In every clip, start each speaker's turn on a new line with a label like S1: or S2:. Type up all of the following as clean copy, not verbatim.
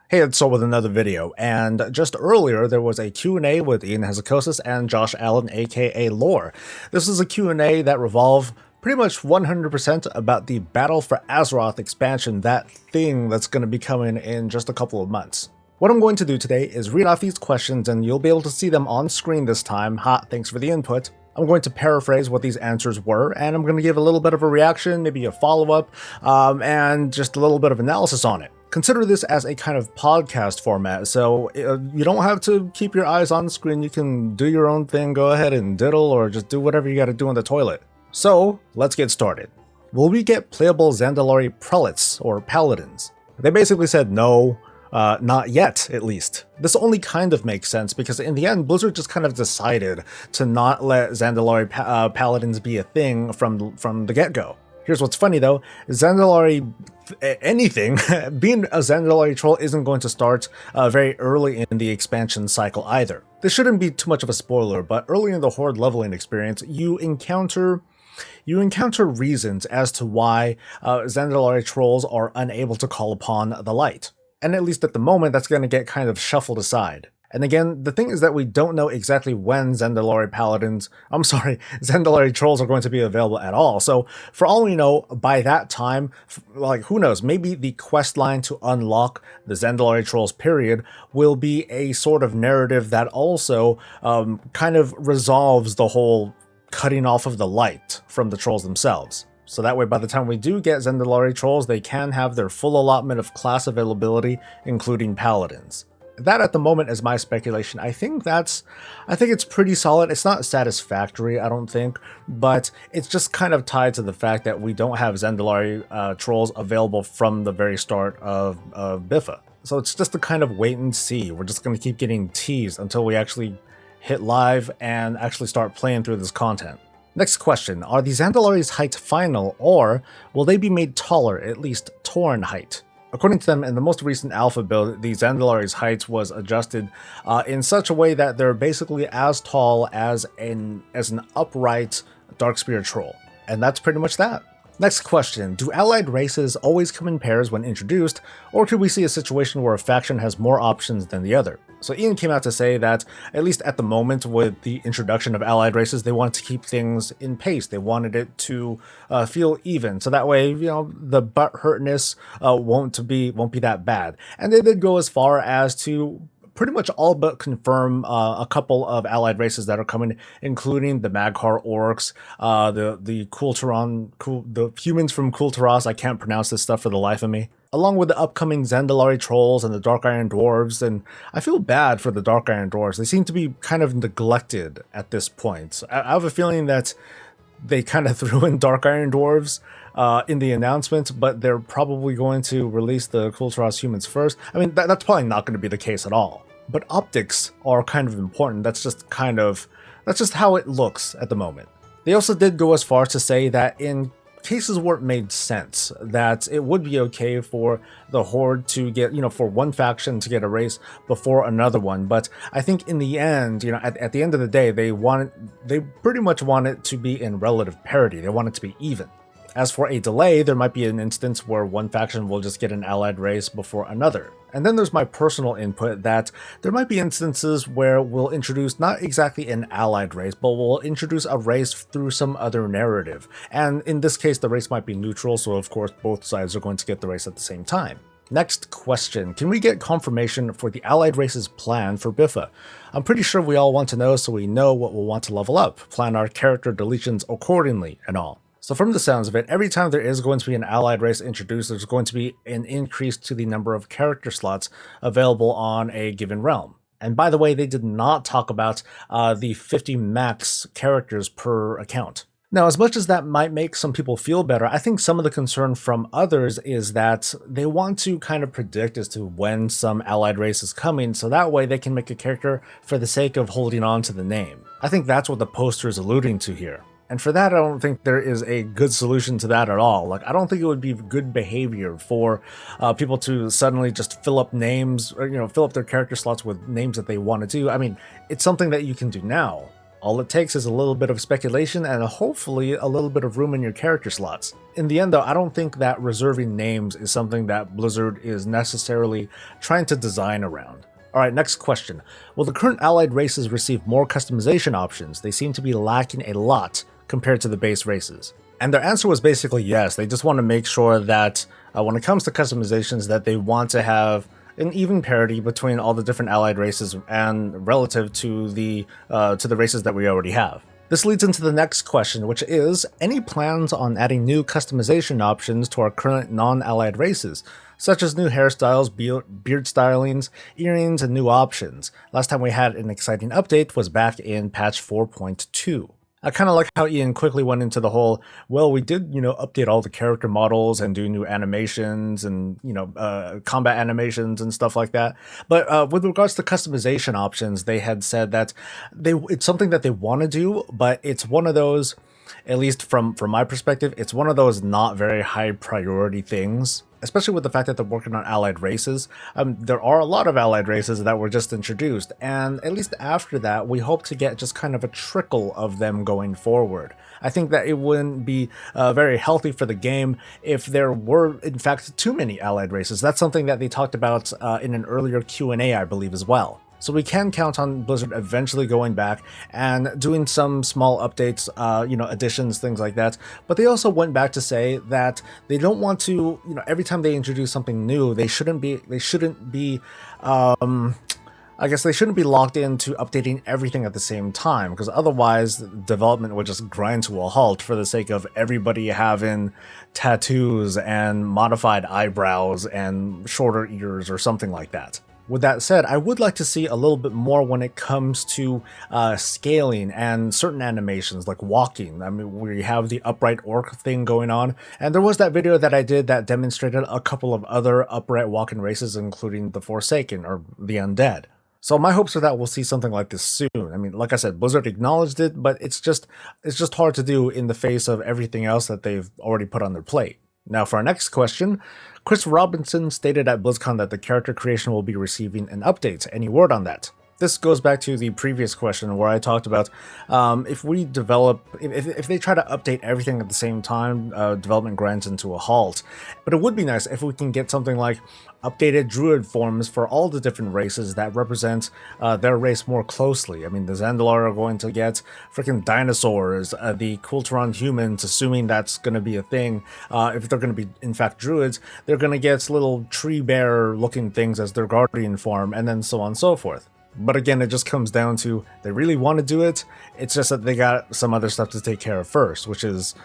S1: Hey, it's with another video, and just earlier there was a Q&A with Ion Hazzikostas and Josh Allen, aka Lore. This is a Q&A that revolved pretty much 100% about the Battle for Azeroth expansion, that thing that's going to be coming in just a couple of months. What I'm going to do today is read off these questions, and you'll be able to see them on screen this time. Thanks for the input. I'm going to paraphrase what these answers were, and I'm going to give a little bit of a reaction, maybe a follow-up, and just a little bit of analysis on it. Consider this as a kind of podcast format, so you don't have to keep your eyes on the screen. You can do your own thing, go ahead and diddle, or just do whatever you gotta do in the toilet. So, let's get started. Will we get playable Zandalari Prelates, or Paladins? They basically said no, not yet, at least. This only kind of makes sense, because in the end, Blizzard just kind of decided to not let Zandalari Paladins be a thing from the get-go. Here's what's funny though, Zandalari anything, being a Zandalari troll isn't going to start very early in the expansion cycle either. This shouldn't be too much of a spoiler, but early in the Horde leveling experience, you encounter reasons as to why Zandalari trolls are unable to call upon the light. And at least at the moment, that's going to get kind of shuffled aside. And again, the thing is that we don't know exactly when Zandalari trolls are going to be available at all. So for all we know, by that time, like who knows, maybe the quest line to unlock the Zandalari trolls period will be a sort of narrative that also kind of resolves the whole cutting off of the light from the trolls themselves. So that way, by the time we do get Zandalari trolls, they can have their full allotment of class availability, including paladins. That at the moment is my speculation. I think it's pretty solid. It's not satisfactory, I don't think, but it's just kind of tied to the fact that we don't have Zandalari trolls available from the very start of Biffa. So it's just a kind of wait and see. We're just going to keep getting teased until we actually hit live and actually start playing through this content. Next question, are the Zandalari's height final, or will they be made taller, at least Tauren height? According to them, in the most recent alpha build, the Zandalari's height was adjusted in such a way that they're basically as tall as an upright Darkspear troll. And that's pretty much that. Next question, do allied races always come in pairs when introduced, or could we see a situation where a faction has more options than the other? So Ian came out to say that, at least at the moment with the introduction of allied races, they wanted to keep things in pace. They wanted it to feel even, so that way, the butt-hurtness won't be that bad. And they did go as far as to pretty much all but confirm a couple of allied races that are coming, including the Mag'har orcs, the humans from Kulturas. I can't pronounce this stuff for the life of me. Along with the upcoming Zandalari trolls and the Dark Iron dwarves, and I feel bad for the Dark Iron dwarves. They seem to be kind of neglected at this point. So I have a feeling that they kind of threw in Dark Iron dwarves in the announcement, but they're probably going to release the Kulturas humans first. I mean, that's probably not going to be the case at all. But optics are kind of important. That's just how it looks at the moment. They also did go as far as to say that in cases where it made sense, that it would be okay for the Horde to get, for one faction to get a race before another one. But I think in the end, at the end of the day, they pretty much want it to be in relative parity. They want it to be even. As for a delay, there might be an instance where one faction will just get an allied race before another. And then there's my personal input that there might be instances where we'll introduce not exactly an allied race, but we'll introduce a race through some other narrative. And in this case, the race might be neutral, so of course both sides are going to get the race at the same time. Next question, can we get confirmation for the allied race's plan for Biffa? I'm pretty sure we all want to know, so we know what we'll want to level up, plan our character deletions accordingly, and all. So from the sounds of it, every time there is going to be an allied race introduced, there's going to be an increase to the number of character slots available on a given realm. And by the way, they did not talk about the 50 max characters per account. Now, as much as that might make some people feel better, I think some of the concern from others is that they want to kind of predict as to when some allied race is coming, so that way they can make a character for the sake of holding on to the name. I think that's what the poster is alluding to here. And for that, I don't think there is a good solution to that at all. Like, I don't think it would be good behavior for people to suddenly just fill up names, or, fill up their character slots with names that they want to do. I mean, it's something that you can do now. All it takes is a little bit of speculation and hopefully a little bit of room in your character slots. In the end though, I don't think that reserving names is something that Blizzard is necessarily trying to design around. Alright, next question. Will the current allied races receive more customization options? They seem to be lacking a lot compared to the base races. And their answer was basically yes. They just want to make sure that when it comes to customizations that they want to have an even parity between all the different allied races and relative to the races that we already have. This leads into the next question, which is, any plans on adding new customization options to our current non-allied races, such as new hairstyles, beard stylings, earrings, and new options? Last time we had an exciting update was back in patch 4.2. I kind of like how Ian quickly went into the whole, well, we did, update all the character models and do new animations and, combat animations and stuff like that. But with regards to customization options, they had said that it's something that they want to do, but it's one of those, at least from my perspective, it's one of those not very high priority things. Especially with the fact that they're working on allied races. There are a lot of allied races that were just introduced, and at least after that, we hope to get just kind of a trickle of them going forward. I think that it wouldn't be very healthy for the game if there were, in fact, too many allied races. That's something that they talked about in an earlier Q&A, I believe, as well. So we can count on Blizzard eventually going back and doing some small updates, additions, things like that. But they also went back to say that they don't want to, every time they introduce something new, they shouldn't be locked into updating everything at the same time, because otherwise development would just grind to a halt for the sake of everybody having tattoos and modified eyebrows and shorter ears or something like that. With that said, I would like to see a little bit more when it comes to scaling and certain animations like walking. I mean, we have the upright orc thing going on, and there was that video that I did that demonstrated a couple of other upright walking races, including the Forsaken or the Undead. So my hopes are that we'll see something like this soon. I mean, like I said, Blizzard acknowledged it, but it's just hard to do in the face of everything else that they've already put on their plate. Now for our next question, Chris Robinson stated at BlizzCon that the character creation will be receiving an update. Any word on that? This goes back to the previous question where I talked about if they try to update everything at the same time, development grinds into a halt. But it would be nice if we can get something like updated druid forms for all the different races that represent their race more closely. I mean, the Zandalari are going to get freaking dinosaurs, the Kulturan humans, assuming that's going to be a thing. If they're going to be, in fact, druids, they're going to get little tree bear looking things as their guardian form, and then so on and so forth. But again, it just comes down to they really want to do it. It's just that they got some other stuff to take care of first, which is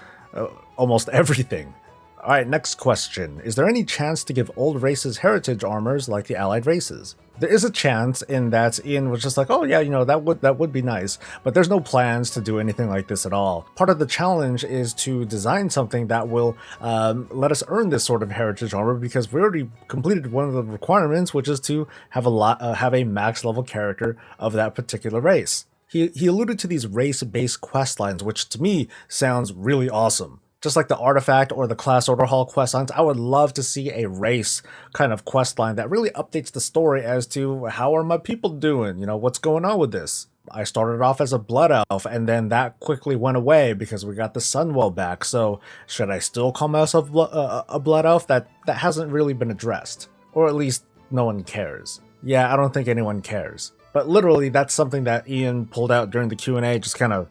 S1: almost everything. Alright, next question. Is there any chance to give old races heritage armors like the allied races? There is a chance in that Ian was just like, oh yeah, that would be nice, but there's no plans to do anything like this at all. Part of the challenge is to design something that will let us earn this sort of heritage armor, because we already completed one of the requirements, which is to have a max level character of that particular race. He alluded to these race-based quest lines, which to me sounds really awesome. Just like the artifact or the class order hall quest lines, I would love to see a race kind of quest line that really updates the story as to how are my people doing, what's going on with this. I started off as a blood elf, and then that quickly went away because we got the Sunwell back, so should I still call myself a blood elf? That hasn't really been addressed. Or at least no one cares. Yeah, I don't think anyone cares. But literally, that's something that Ian pulled out during the Q&A, just kind of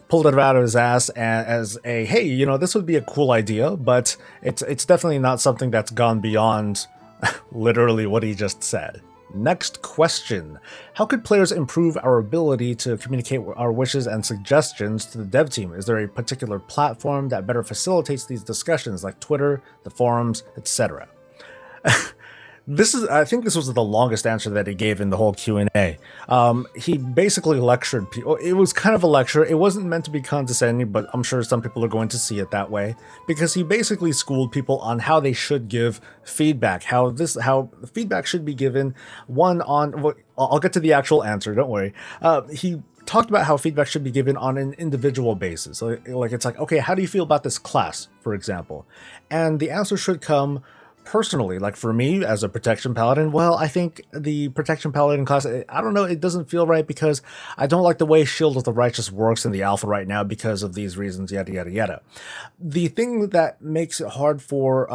S1: pulled it out of his ass as a, hey, this would be a cool idea, but it's definitely not something that's gone beyond literally what he just said. Next question. How could players improve our ability to communicate our wishes and suggestions to the dev team? Is there a particular platform that better facilitates these discussions, like Twitter, the forums, etc.? I think this was the longest answer that he gave in the whole Q&A. He basically lectured people. It was kind of a lecture. It wasn't meant to be condescending, but I'm sure some people are going to see it that way, because he basically schooled people on how they should give feedback, how feedback should be given. I'll get to the actual answer, don't worry. He talked about how feedback should be given on an individual basis. Like it's like, okay, how do you feel about this class, for example? And the answer should come Personally, like for me as a protection paladin, well, I think the protection paladin class, I don't know, it doesn't feel right because I don't like the way Shield of the Righteous works in the alpha right now because of these reasons, yada yada yada. The thing that makes it hard for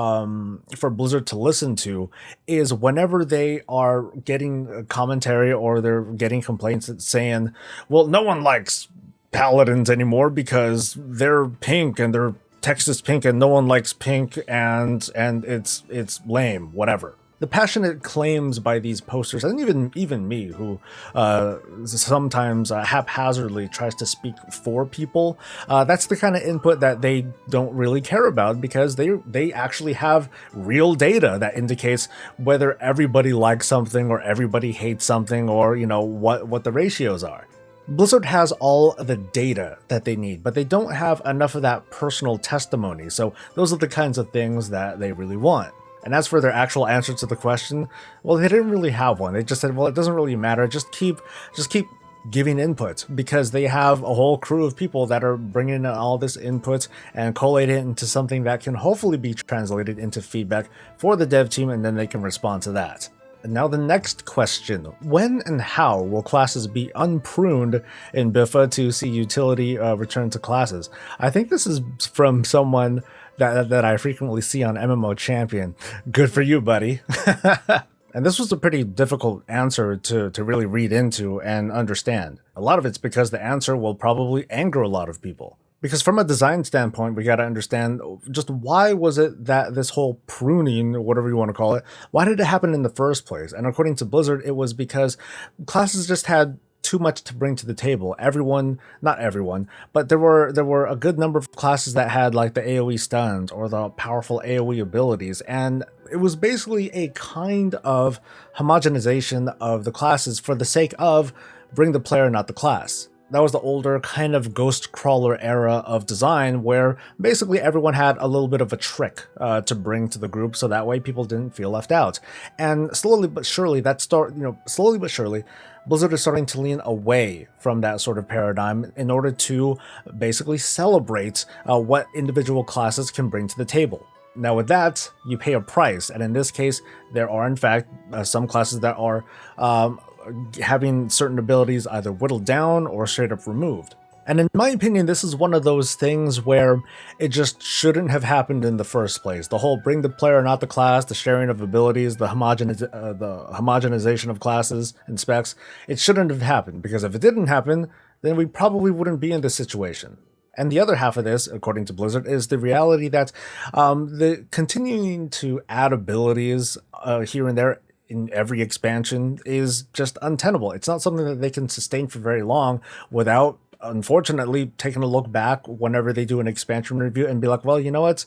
S1: Blizzard to listen to is whenever they are getting a commentary or they're getting complaints that's saying, well, no one likes paladins anymore because they're pink and their text is pink and no one likes pink and it's lame, whatever. The passionate claims by these posters, and even me, who sometimes haphazardly tries to speak for people, that's the kind of input that they don't really care about because they actually have real data that indicates whether everybody likes something or everybody hates something, or what the ratios are. Blizzard has all the data that they need, but they don't have enough of that personal testimony, so those are the kinds of things that they really want. And as for their actual answer to the question, well, they didn't really have one. They just said, well, it doesn't really matter, just keep giving input, because they have a whole crew of people that are bringing in all this input and collate it into something that can hopefully be translated into feedback for the dev team, and then they can respond to that. And now the next question. When and how will classes be unpruned in Biffa to see utility return to classes? I think this is from someone that I frequently see on MMO Champion. Good for you, buddy. And this was a pretty difficult answer to really read into and understand. A lot of it's because the answer will probably anger a lot of people. Because from a design standpoint, we got to understand just why was it that this whole pruning, or whatever you want to call it, why did it happen in the first place? And according to Blizzard, it was because classes just had too much to bring to the table. Not everyone, but there were a good number of classes that had like the AoE stuns or the powerful AoE abilities, and it was basically a kind of homogenization of the classes for the sake of bring the player, not the class. That was the older kind of ghost crawler era of design where basically everyone had a little bit of a trick to bring to the group, so that way people didn't feel left out. And slowly but surely, Blizzard is starting to lean away from that sort of paradigm in order to basically celebrate what individual classes can bring to the table. Now with that, you pay a price, and in this case, there are in fact some classes that are having certain abilities either whittled down or straight up removed. And in my opinion, this is one of those things where it just shouldn't have happened in the first place. The whole bring the player, not the class, the sharing of abilities, the homogenization of classes and specs, it shouldn't have happened, because if it didn't happen, then we probably wouldn't be in this situation. And the other half of this, according to Blizzard, is the reality that the continuing to add abilities here and there in every expansion is just untenable. It's not something that they can sustain for very long without, unfortunately, taking a look back whenever they do an expansion review and be like, well, you know what?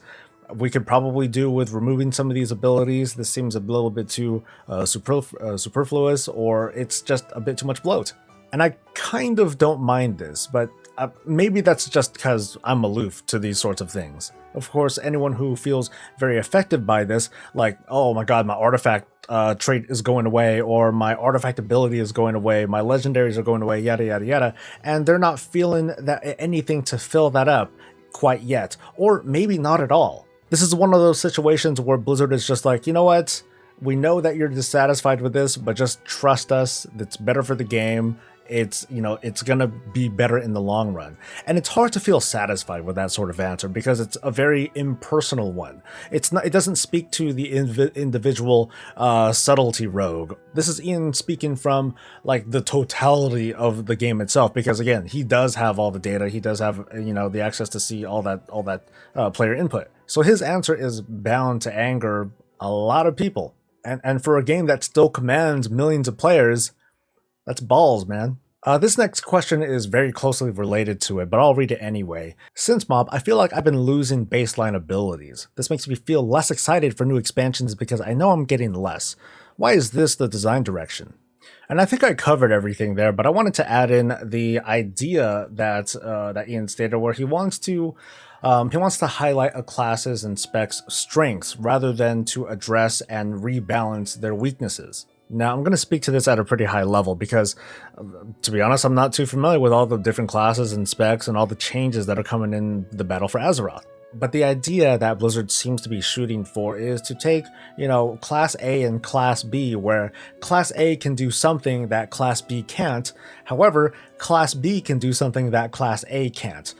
S1: We could probably do with removing some of these abilities. This seems a little bit too superfluous, or it's just a bit too much bloat. And I kind of don't mind this, but maybe that's just because I'm aloof to these sorts of things. Of course, anyone who feels very affected by this, like, oh my god, my artifact trait is going away, or my artifact ability is going away, my legendaries are going away, yada yada yada, and they're not feeling that anything to fill that up quite yet, or maybe not at all. This is one of those situations where Blizzard is just like, you know what, we know that you're dissatisfied with this, but just trust us, it's better for the game. It's gonna be better in the long run. And it's hard to feel satisfied with that sort of answer because it's a very impersonal one. It doesn't speak to the individual subtlety rogue. This is Ian speaking from like the totality of the game itself, because again, he does have all the data, he does have the access to see all that player input. So his answer is bound to anger a lot of people. And for a game that still commands millions of players, that's balls, man. This next question is very closely related to it, but I'll read it anyway. Since Mob, I feel like I've been losing baseline abilities. This makes me feel less excited for new expansions because I know I'm getting less. Why is this the design direction? And I think I covered everything there, but I wanted to add in the idea that Ian stated, where he wants to highlight a class's and specs' strengths rather than to address and rebalance their weaknesses. Now, I'm going to speak to this at a pretty high level because, to be honest, I'm not too familiar with all the different classes and specs and all the changes that are coming in the battle for Azeroth. But the idea that Blizzard seems to be shooting for is to take, Class A and Class B, where Class A can do something that Class B can't. However, Class B can do something that Class A can't.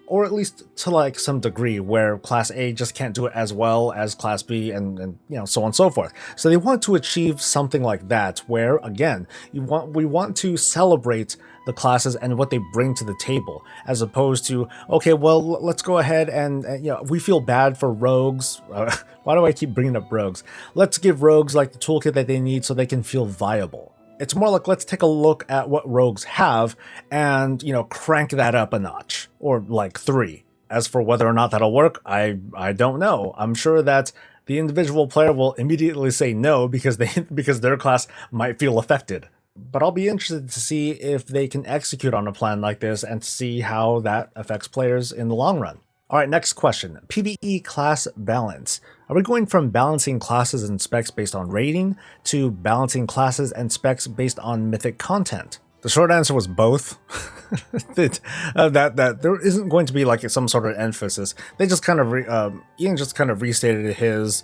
S1: Or at least to like some degree, where Class A just can't do it as well as Class B, and so on and so forth. So they want to achieve something like that, where again, we want to celebrate the classes and what they bring to the table, as opposed to, okay, well, let's go ahead and we feel bad for rogues. Why do I keep bringing up rogues? Let's give rogues like the toolkit that they need so they can feel viable. It's more like, let's take a look at what rogues have and, crank that up a notch, or like 3. As for whether or not that'll work, I don't know. I'm sure that the individual player will immediately say no because their class might feel affected. But I'll be interested to see if they can execute on a plan like this and to see how that affects players in the long run. Alright, next question. PvE class balance. Are we going from balancing classes and specs based on rating to balancing classes and specs based on mythic content? The short answer was both. that there isn't going to be like some sort of emphasis. They just kind of Ian just kind of restated his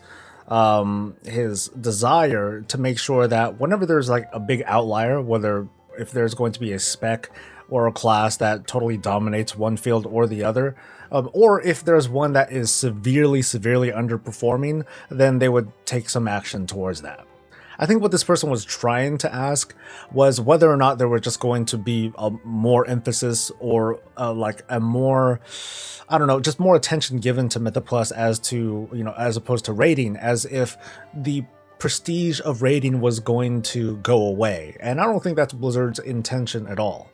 S1: desire to make sure that whenever there's like a big outlier, whether if there's going to be a spec or a class that totally dominates one field or the other, or if there's one that is severely underperforming, then they would take some action towards that. I think what this person was trying to ask was whether or not there were just going to be more emphasis or like a more, I don't know, just more attention given to Mythoplus as opposed to rating, as if the prestige of rating was going to go away. And I don't think that's Blizzard's intention at all.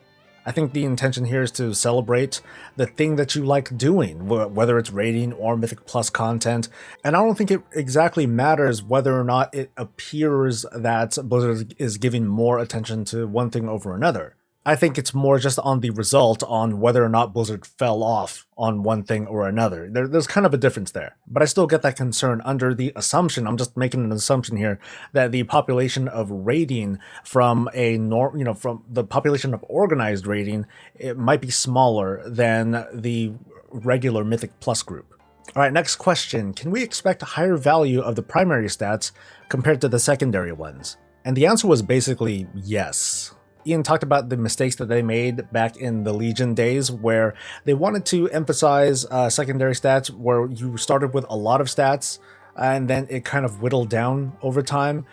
S1: I think the intention here is to celebrate the thing that you like doing, whether it's rating or Mythic Plus content. And I don't think it exactly matters whether or not it appears that Blizzard is giving more attention to one thing over another. I think it's more just on the result, on whether or not Blizzard fell off on one thing or another. There's kind of a difference there. But I still get that concern under the assumption, I'm just making an assumption here, that the population of raiding from from the population of organized raiding, it might be smaller than the regular Mythic Plus group. Alright, next question. Can we expect a higher value of the primary stats compared to the secondary ones? And the answer was basically yes. Ian talked about the mistakes that they made back in the Legion days, where they wanted to emphasize secondary stats where you started with a lot of stats and then it kind of whittled down over time.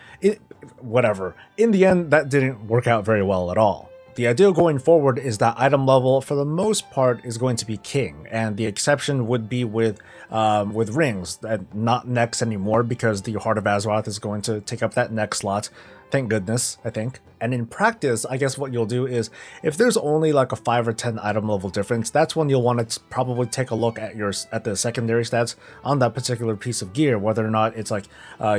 S1: Whatever. In the end, that didn't work out very well at all. The idea going forward is that item level, for the most part, is going to be king, and the exception would be with rings, and not necks anymore, because the Heart of Azeroth is going to take up that neck slot. Thank goodness, I think. And in practice, I guess what you'll do is, if there's only like a 5 or 10 item level difference, that's when you'll want to probably take a look at the secondary stats on that particular piece of gear, whether or not it's like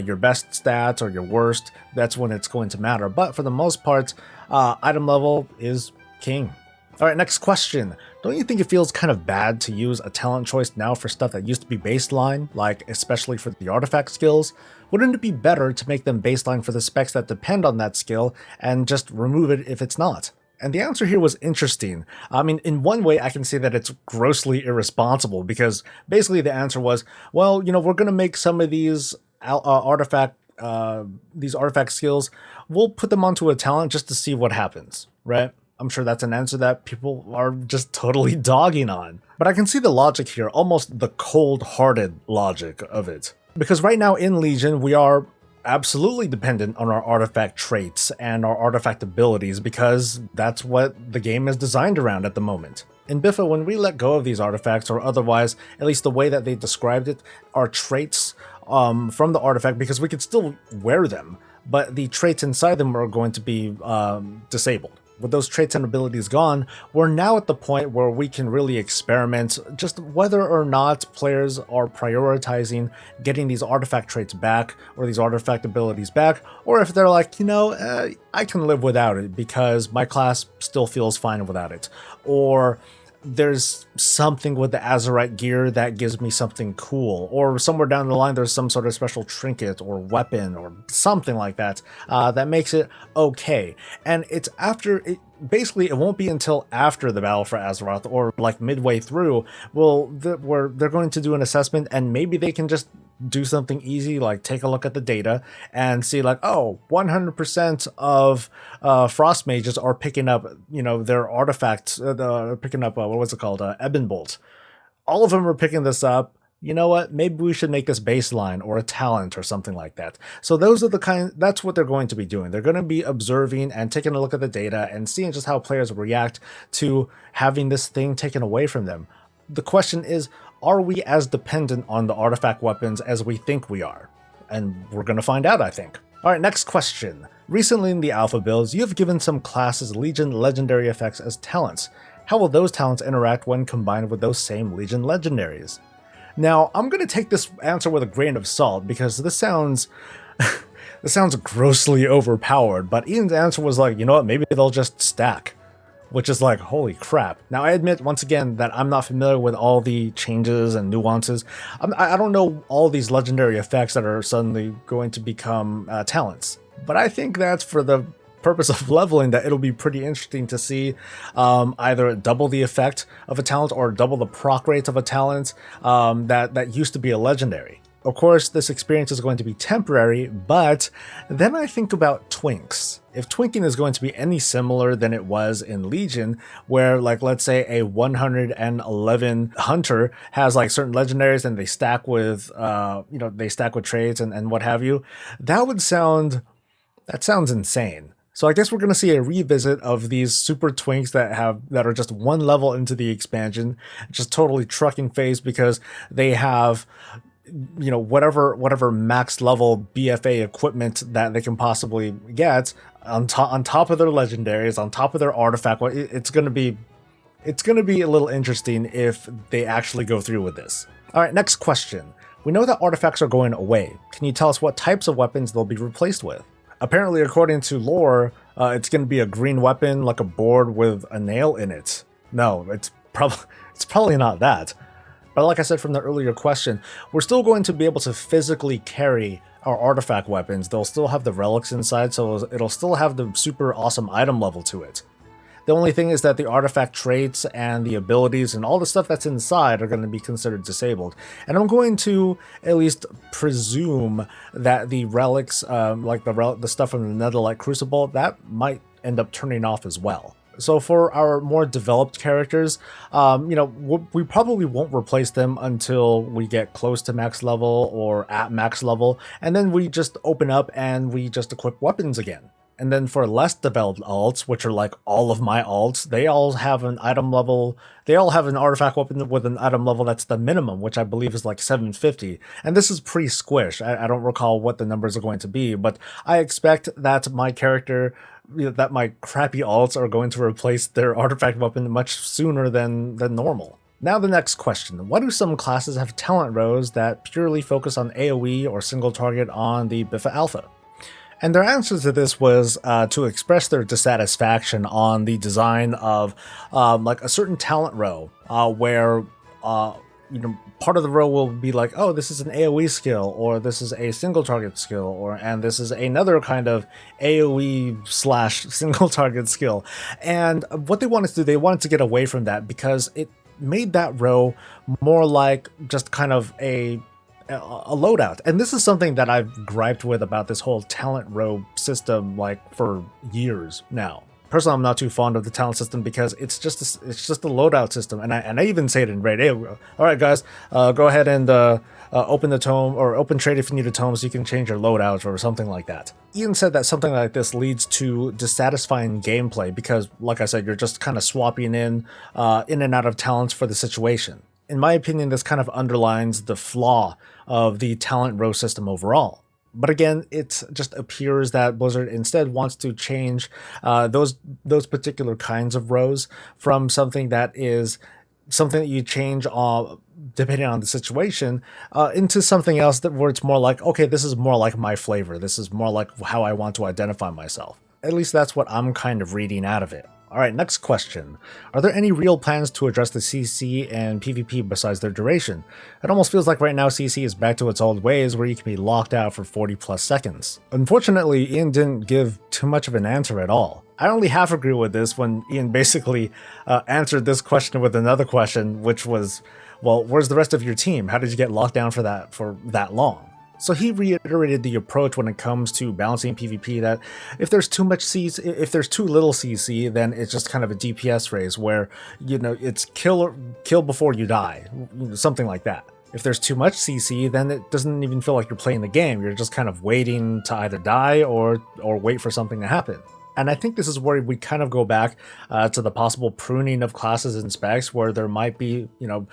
S1: your best stats or your worst. That's when it's going to matter. But for the most part, item level is king. Alright, next question. Don't you think it feels kind of bad to use a talent choice now for stuff that used to be baseline, like especially for the artifact skills? Wouldn't it be better to make them baseline for the specs that depend on that skill and just remove it if it's not? And the answer here was interesting. I mean, in one way, I can say that it's grossly irresponsible, because basically the answer was, well, we're going to make some of these artifact skills, we'll put them onto a talent just to see what happens, right? I'm sure that's an answer that people are just totally dogging on. But I can see the logic here, almost the cold-hearted logic of it. Because right now in Legion, we are absolutely dependent on our artifact traits and our artifact abilities, because that's what the game is designed around at the moment. In Biffa, when we let go of these artifacts, or otherwise, at least the way that they described it, our traits from the artifact, because we could still wear them, but the traits inside them are going to be disabled. With those traits and abilities gone, we're now at the point where we can really experiment just whether or not players are prioritizing getting these artifact traits back or these artifact abilities back, or if they're like, I can live without it because my class still feels fine without it. Or there's something with the Azerite gear that gives me something cool, or somewhere down the line there's some sort of special trinket or weapon or something like that that makes it okay. And it's after basically, it won't be until after the battle for Azeroth or like midway through where they're going to do an assessment, and maybe they can just do something easy like take a look at the data and see like, oh, 100% of frost mages are picking up, their artifacts, picking up what was it called, Ebon Bolt. All of them are picking this up. You know what? Maybe we should make this baseline or a talent or something like that. So that's what they're going to be doing. They're going to be observing and taking a look at the data and seeing just how players react to having this thing taken away from them. The question is, are we as dependent on the artifact weapons as we think we are? And we're going to find out, I think. All right, next question. Recently in the alpha builds, you have given some classes Legion legendary effects as talents. How will those talents interact when combined with those same Legion legendaries? Now, I'm going to take this answer with a grain of salt because this sounds grossly overpowered, but Ian's answer was like, you know what, maybe they'll just stack, which is like, holy crap. Now, I admit once again that I'm not familiar with all the changes and nuances. I don't know all these legendary effects that are suddenly going to become talents, but I think that's for the purpose of leveling that it'll be pretty interesting to see either double the effect of a talent or double the proc rate of a talent that used to be a legendary. Of course, this experience is going to be temporary, but then I think about twinks. If twinking is going to be any similar than it was in Legion, where like let's say a 111 hunter has like certain legendaries and they stack with they stack with trades and what have you, that sounds insane. So I guess we're going to see a revisit of these super twinks that are just one level into the expansion, just totally trucking phase because they have, whatever max level BFA equipment that they can possibly get on top of their legendaries, on top of their artifact. It's going to be a little interesting if they actually go through with this. All right, next question. We know that artifacts are going away. Can you tell us what types of weapons they'll be replaced with? Apparently, according to lore, it's going to be a green weapon, like a board with a nail in it. No, it's probably not that. But like I said from the earlier question, we're still going to be able to physically carry our artifact weapons. They'll still have the relics inside, so it'll still have the super awesome item level to it. The only thing is that the artifact traits and the abilities and all the stuff that's inside are going to be considered disabled. And I'm going to at least presume that the relics, like the stuff from the Netherlight Crucible, that might end up turning off as well. So for our more developed characters, we probably won't replace them until we get close to max level or at max level, and then we just open up and we just equip weapons again. And then for less developed alts, which are like all of my alts, they all have an item level, they all have an artifact weapon with an item level that's the minimum, which I believe is like 750. And this is pre-squish. I don't recall what the numbers are going to be, but I expect that my character, that my crappy alts are going to replace their artifact weapon much sooner than normal. Now the next question. Why do some classes have talent rows that purely focus on AoE or single target on the Biffa Alpha? And their answer to this was to express their dissatisfaction on the design of like a certain talent row where part of the row will be like, oh, this is an AoE skill, or this is a single target skill, and this is another kind of AoE / single target skill. And what they wanted to do, they wanted to get away from that because it made that row more like just kind of a loadout. And this is something that I've griped with about this whole talent row system like for years now. Personally, I'm not too fond of the talent system because it's just a loadout system, and I even say it in raid. Hey, all right, guys, go ahead and open the tome or open trade if you need a tome, so you can change your loadout or something like that. Ian said that something like this leads to dissatisfying gameplay because, like I said, you're just kind of swapping in and out of talents for the situation. In my opinion, this kind of underlines the flaw of the talent row system overall. But again, it just appears that Blizzard instead wants to change those particular kinds of rows from something that is something that you change depending on the situation into something else where it's more like, okay, this is more like my flavor. This is more like how I want to identify myself. At least that's what I'm kind of reading out of it. All Alright, next question. Are there any real plans to address the CC and PvP besides their duration? It almost feels like right now CC is back to its old ways where you can be locked out for 40 plus seconds. Unfortunately, Ian didn't give too much of an answer at all. I only half agree with this when Ian basically answered this question with another question, which was, well, where's the rest of your team? How did you get locked down for that long? So he reiterated the approach when it comes to balancing PvP that if there's too much CC, if there's too little CC, then it's just kind of a DPS race where, you know, it's kill before you die, something like that. If there's too much CC, then it doesn't even feel like you're playing the game. You're just kind of waiting to either die or wait for something to happen. And I think this is where we kind of go back to the possible pruning of classes and specs where there might be, you know,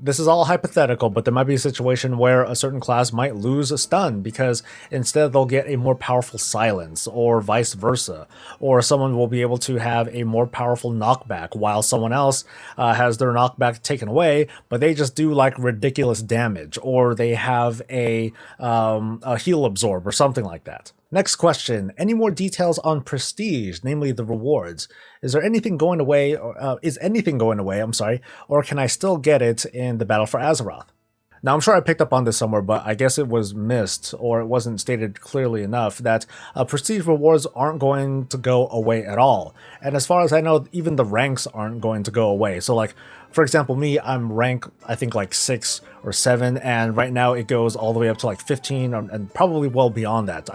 S1: this is all hypothetical, but there might be a situation where a certain class might lose a stun because instead they'll get a more powerful silence, or vice versa, or someone will be able to have a more powerful knockback while someone else has their knockback taken away, but they just do like ridiculous damage, or they have a heal absorb or something like that. Next question, any more details on prestige, namely the rewards? Is anything going away, or can I still get it in the Battle for Azeroth? Now, I'm sure I picked up on this somewhere, but I guess it was missed, or it wasn't stated clearly enough, that prestige rewards aren't going to go away at all. And as far as I know, even the ranks aren't going to go away. So like, for example, me, I'm rank, I think like 6 or 7, and right now it goes all the way up to like 15, and probably well beyond that.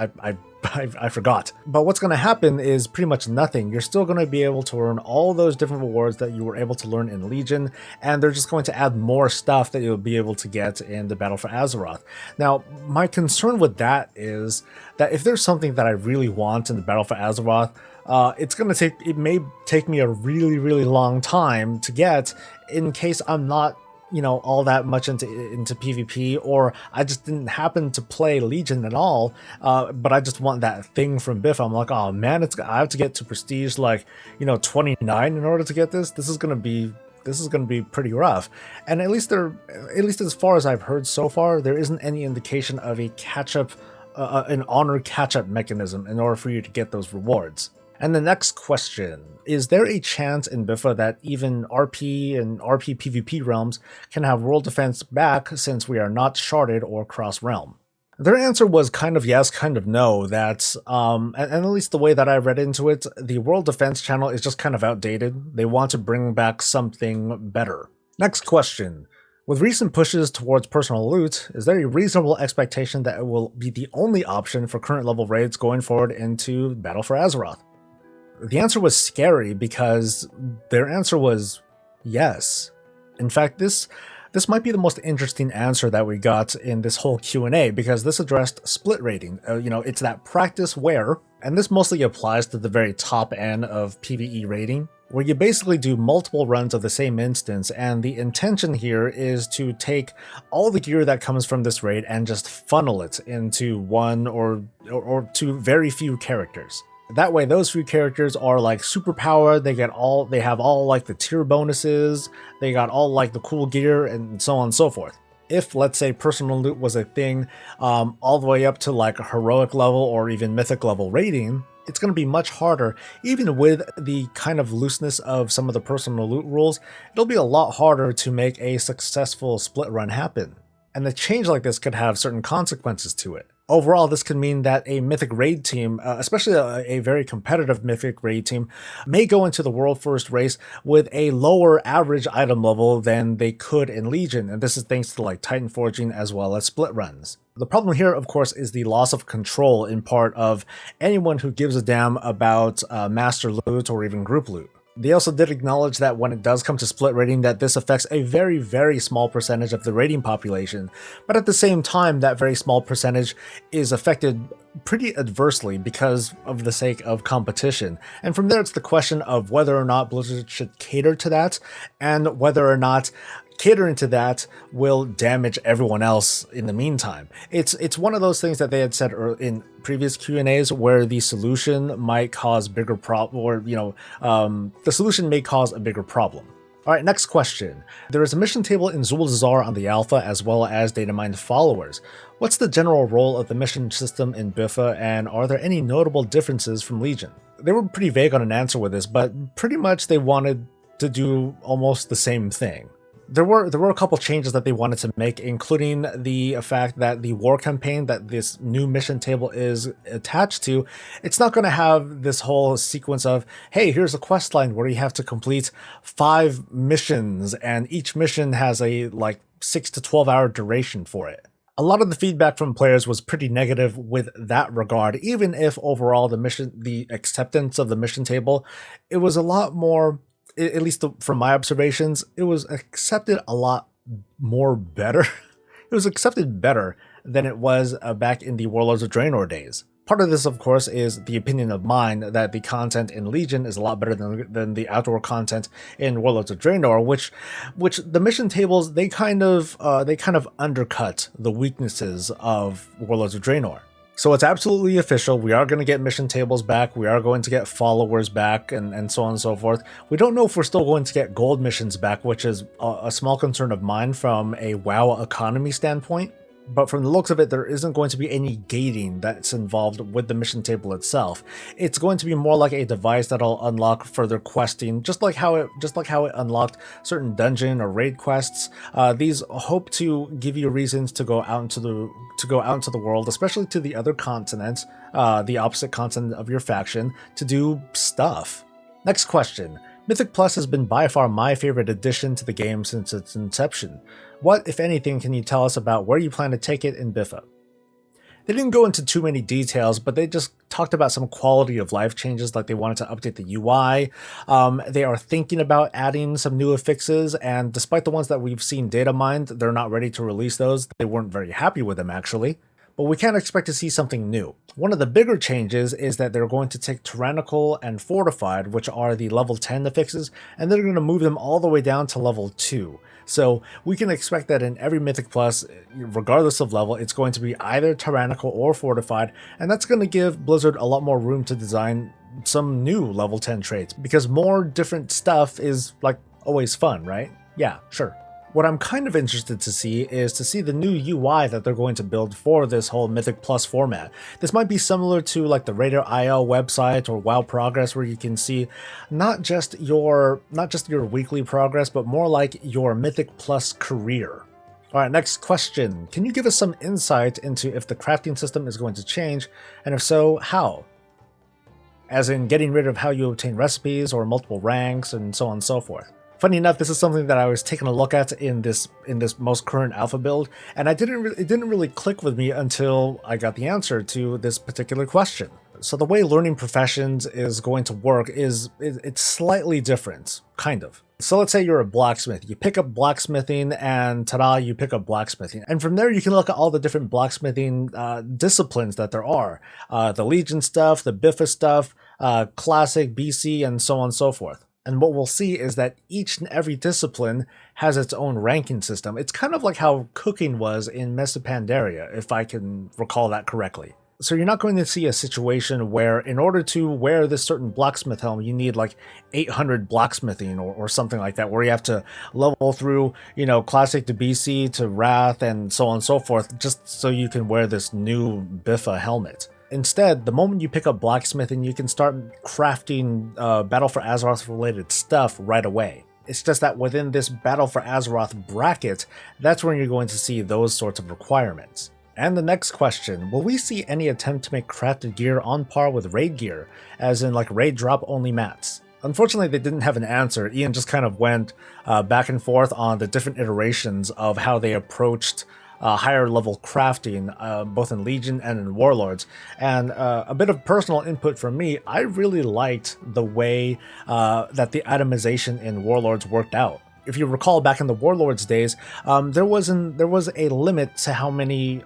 S1: I forgot. But what's going to happen is pretty much nothing. You're still going to be able to earn all those different rewards that you were able to learn in Legion, and they're just going to add more stuff that you'll be able to get in the Battle for Azeroth. Now, my concern with that is that if there's something that I really want in the Battle for Azeroth, it may take me a really, really long time to get in case I'm not, you know, all that much into PvP, or I just didn't happen to play Legion at all, but I just want that thing from Biff. I'm like, oh man, I have to get to prestige like, you know, 29 in order to get this. This is gonna be pretty rough. And at least as far as I've heard so far, there isn't any indication of a catch-up, an honor catch-up mechanism in order for you to get those rewards. And the next question, is there a chance in Biffa that even RP and RP PvP realms can have world defense back since we are not sharded or cross-realm? Their answer was kind of yes, kind of no, that, and at least the way that I read into it, the world defense channel is just kind of outdated. They want to bring back something better. Next question. With recent pushes towards personal loot, is there a reasonable expectation that it will be the only option for current level raids going forward into Battle for Azeroth? The answer was scary because their answer was yes. In fact, this might be the most interesting answer that we got in this whole Q&A because this addressed split rating. You know, it's that practice where, and this mostly applies to the very top end of PvE rating, where you basically do multiple runs of the same instance, and the intention here is to take all the gear that comes from this raid and just funnel it into one or two very few characters. That way, those few characters are like superpowered, they have all like the tier bonuses, they got all like the cool gear, and so on and so forth. If, let's say, personal loot was a thing all the way up to like a heroic level or even mythic level rating, it's going to be much harder. Even with the kind of looseness of some of the personal loot rules, it'll be a lot harder to make a successful split run happen. And a change like this could have certain consequences to it. Overall, this could mean that a mythic raid team, especially a very competitive mythic raid team, may go into the world first race with a lower average item level than they could in Legion, and this is thanks to like Titan Forging as well as split runs. The problem here, of course, is the loss of control in part of anyone who gives a damn about master loot or even group loot. They also did acknowledge that when it does come to split rating, that this affects a very, very small percentage of the rating population, but at the same time, that very small percentage is affected pretty adversely because of the sake of competition. And from there, it's the question of whether or not Blizzard should cater to that, and whether or not catering to that will damage everyone else in the meantime. It's one of those things that they had said in previous Q&As where the solution might cause bigger problem, or the solution may cause a bigger problem. Alright, next question. There is a mission table in Zul'Dazar on the alpha as well as data mined followers. What's the general role of the mission system in Biffa, and are there any notable differences from Legion? they were pretty vague on an answer with this, but pretty much they wanted to do almost the same thing. There were a couple changes that they wanted to make, including the fact that the war campaign that this new mission table is attached to, it's not going to have this whole sequence of, hey, here's a quest line where you have to complete 5 missions, and each mission has a 6 to 12 hour duration for it. A lot of the feedback from players was pretty negative with that regard, even if overall the acceptance of the mission table, it was a lot more, at least from my observations, it was accepted a lot more better. It was accepted better than it was back in the Warlords of Draenor days. Part of this, of course, is the opinion of mine that the content in Legion is a lot better than the outdoor content in Warlords of Draenor, which the mission tables, they kind of undercut the weaknesses of Warlords of Draenor. So it's absolutely official. We are going to get mission tables back. We are going to get followers back, and so on and so forth. We don't know if we're still going to get gold missions back, which is a small concern of mine from a WoW economy standpoint. But from the looks of it, there isn't going to be any gating that's involved with the mission table itself. It's going to be more like a device that'll unlock further questing, just like how it unlocked certain dungeon or raid quests. These hope to give you reasons to go out into the world, especially to the other continents, the opposite continent of your faction, to do stuff. Next question. Mythic Plus has been by far my favorite addition to the game since its inception. What, if anything, can you tell us about where you plan to take it in Biffa? They didn't go into too many details, but they just talked about some quality of life changes, like they wanted to update the UI. They are thinking about adding some new affixes, and despite the ones that we've seen data mined, they're not ready to release those. They weren't very happy with them, actually. But we can't expect to see something new. One of the bigger changes is that they're going to take Tyrannical and Fortified, which are the level 10 affixes, and they're going to move them all the way down to level 2. So we can expect that in every Mythic Plus, regardless of level, it's going to be either Tyrannical or Fortified, and that's going to give Blizzard a lot more room to design some new level 10 traits, because more different stuff is always fun, right? Yeah, sure. What I'm kind of interested to see is to see the new UI that they're going to build for this whole Mythic Plus format. This might be similar to the Raider.io website or WoW Progress, where you can see not just your weekly progress, but more like your Mythic Plus career. Alright, next question. Can you give us some insight into if the crafting system is going to change, and if so, how? As in getting rid of how you obtain recipes or multiple ranks and so on and so forth. Funny enough, this is something that I was taking a look at in this most current alpha build, and it didn't really click with me until I got the answer to this particular question. So the way learning professions is going to work it's slightly different, kind of. So let's say you're a blacksmith. You pick up blacksmithing, and ta-da, you pick up blacksmithing. And from there, you can look at all the different blacksmithing disciplines that there are. The Legion stuff, the Biffa stuff, Classic, BC, and so on and so forth. And what we'll see is that each and every discipline has its own ranking system. It's kind of like how cooking was in Mesa Pandaria, if I can recall that correctly. So you're not going to see a situation where in order to wear this certain blacksmith helm, you need 800 blacksmithing or something like that, where you have to level through, Classic to BC to Wrath and so on and so forth, just so you can wear this new Biffa helmet. Instead, the moment you pick up blacksmithing, you can start crafting Battle for Azeroth related stuff right away. It's just that within this Battle for Azeroth bracket, that's when you're going to see those sorts of requirements. And the next question, will we see any attempt to make crafted gear on par with raid gear, as in raid drop only mats? Unfortunately, they didn't have an answer. Ian just kind of went back and forth on the different iterations of how they approached higher level crafting, both in Legion and in Warlords. And a bit of personal input from me, I really liked the way that the itemization in Warlords worked out. If you recall, back in the Warlords days, there was a limit to how many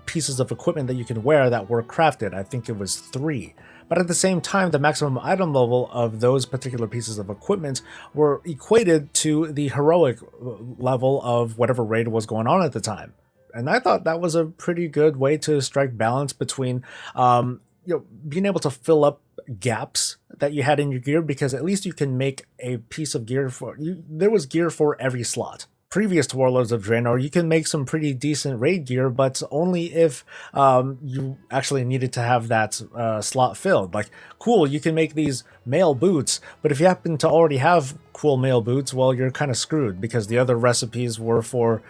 S1: pieces of equipment that you can wear that were crafted. I think it was 3. But at the same time, the maximum item level of those particular pieces of equipment were equated to the heroic level of whatever raid was going on at the time. And I thought that was a pretty good way to strike balance between being able to fill up gaps that you had in your gear, because at least you can make a piece of gear there was gear for every slot. previous to Warlords of Draenor, you can make some pretty decent raid gear, but only if you actually needed to have that slot filled. Like, cool, you can make these mail boots, but if you happen to already have cool mail boots, well, you're kind of screwed because the other recipes were for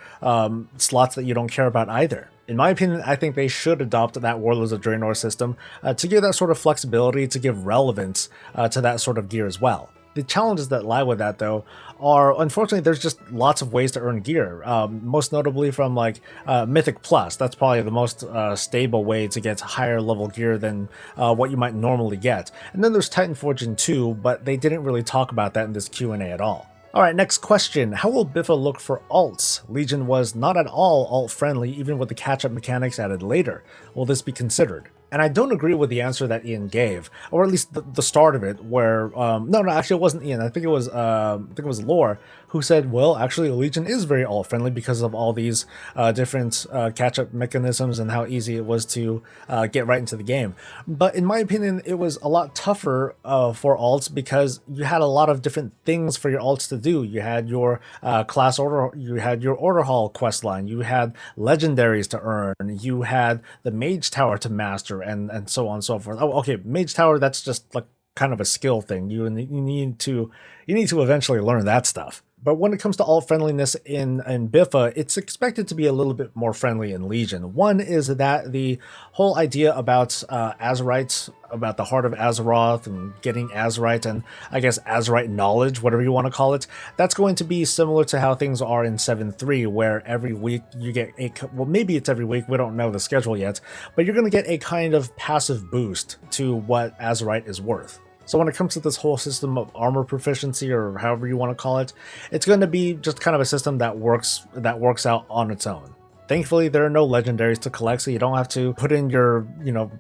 S1: slots that you don't care about either. In my opinion, I think they should adopt that Warlords of Draenor system to give that sort of flexibility, to give relevance to that sort of gear as well. The challenges that lie with that, though, are unfortunately there's just lots of ways to earn gear. Most notably from like Mythic Plus. That's probably the most stable way to get higher level gear than what you might normally get. And then there's Titan Fortune 2, but they didn't really talk about that in this Q&A at all. Alright, next question. How will Biffa look for alts? Legion was not at all alt-friendly, even with the catch-up mechanics added later. Will this be considered? And I don't agree with the answer that Ian gave, or at least the start of it, where no, actually it wasn't Ian. I think it was Lore who said, well, actually Legion is very alt-friendly because of all these different catch-up mechanisms and how easy it was to get right into the game. But in my opinion, it was a lot tougher for alts because you had a lot of different things for your alts to do. You had your class order, you had your order hall quest line, you had legendaries to earn, you had the mage tower to master, and so on and so forth. Oh, okay, mage tower, that's just like kind of a skill thing. You need to eventually learn that stuff. But when it comes to alt friendliness in Biffa, it's expected to be a little bit more friendly in Legion. One is that the whole idea about Azerites, about the Heart of Azeroth and getting Azerite and I guess Azerite knowledge, whatever you want to call it, that's going to be similar to how things are in 7.3, where every week you get well, maybe it's every week, we don't know the schedule yet, but you're going to get a kind of passive boost to what Azerite is worth. So when it comes to this whole system of armor proficiency, or however you want to call it, it's going to be just kind of a system that works out on its own. Thankfully, there are no legendaries to collect, so you don't have to put in your,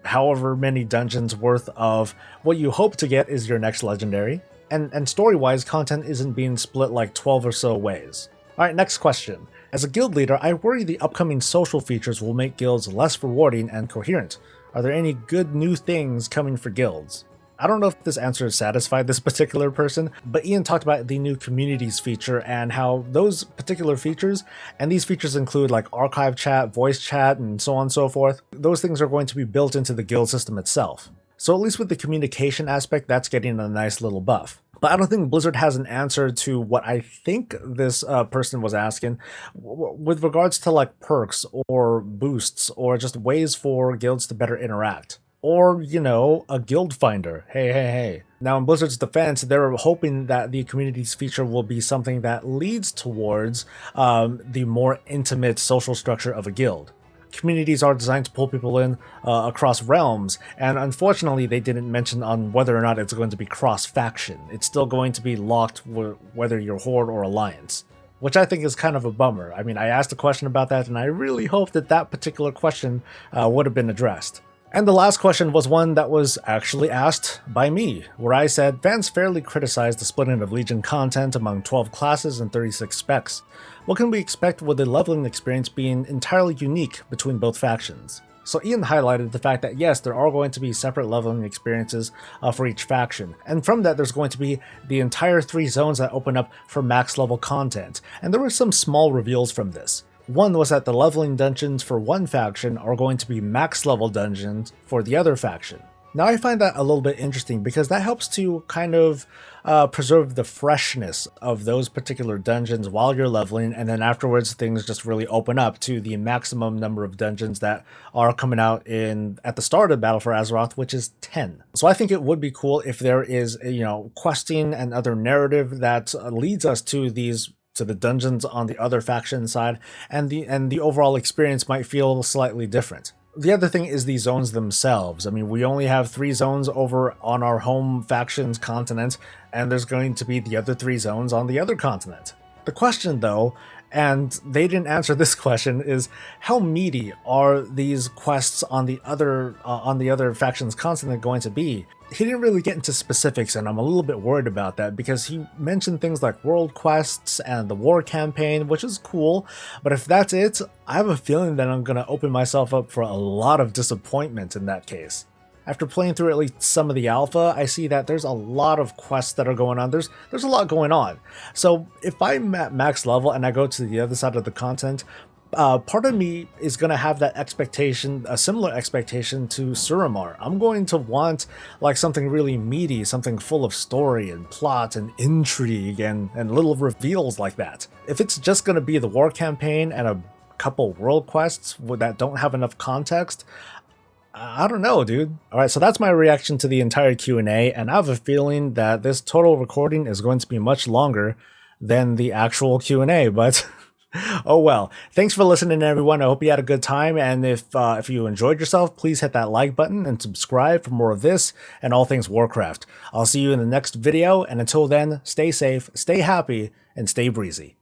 S1: however many dungeons worth of what you hope to get is your next legendary. And story-wise, content isn't being split like 12 or so ways. Alright, next question. As a guild leader, I worry the upcoming social features will make guilds less rewarding and coherent. Are there any good new things coming for guilds? I don't know if this answer satisfied this particular person, but Ian talked about the new communities feature and how those particular features, and these features include like archive chat, voice chat, and so on and so forth, those things are going to be built into the guild system itself. So at least with the communication aspect, that's getting a nice little buff. But I don't think Blizzard has an answer to what I think this person was asking with regards to like perks or boosts or just ways for guilds to better interact. Or, a guild finder. Hey. Now, in Blizzard's defense, they're hoping that the communities feature will be something that leads towards the more intimate social structure of a guild. Communities are designed to pull people in across realms, and unfortunately, they didn't mention on whether or not it's going to be cross-faction. It's still going to be locked whether you're Horde or Alliance, which I think is kind of a bummer. I mean, I asked a question about that, and I really hope that that particular question would have been addressed. And the last question was one that was actually asked by me, where I said, fans fairly criticized the splitting of Legion content among 12 classes and 36 specs. What can we expect with the leveling experience being entirely unique between both factions? So Ian highlighted the fact that yes, there are going to be separate leveling experiences for each faction, and from that there's going to be the entire 3 zones that open up for max level content, and there were some small reveals from this. One was that the leveling dungeons for one faction are going to be max level dungeons for the other faction. Now I find that a little bit interesting because that helps to kind of preserve the freshness of those particular dungeons while you're leveling, and then afterwards things just really open up to the maximum number of dungeons that are coming out at the start of Battle for Azeroth, which is 10. So I think it would be cool if there is, questing and other narrative that leads us to the dungeons on the other faction side, and the overall experience might feel slightly different. The other thing is the zones themselves. I mean, we only have 3 zones over on our home faction's continent, and there's going to be the other 3 zones on the other continent. The question, though, and they didn't answer this question, is how meaty are these quests on the other faction's continent going to be? He didn't really get into specifics, and I'm a little bit worried about that because he mentioned things like world quests and the war campaign, which is cool, but if that's it, I have a feeling that I'm going to open myself up for a lot of disappointment in that case. After playing through at least some of the alpha, I see that there's a lot of quests that are going on. There's a lot going on. So if I'm at max level and I go to the other side of the content, part of me is going to have that expectation, a similar expectation to Suramar. I'm going to want like something really meaty, something full of story and plot and intrigue and little reveals like that. If it's just going to be the war campaign and a couple world quests that don't have enough context, I don't know, dude. Alright, so that's my reaction to the entire Q&A, and I have a feeling that this total recording is going to be much longer than the actual Q&A, but oh well. Thanks for listening, everyone. I hope you had a good time, and if you enjoyed yourself, please hit that like button and subscribe for more of this and all things Warcraft. I'll see you in the next video, and until then, stay safe, stay happy, and stay breezy.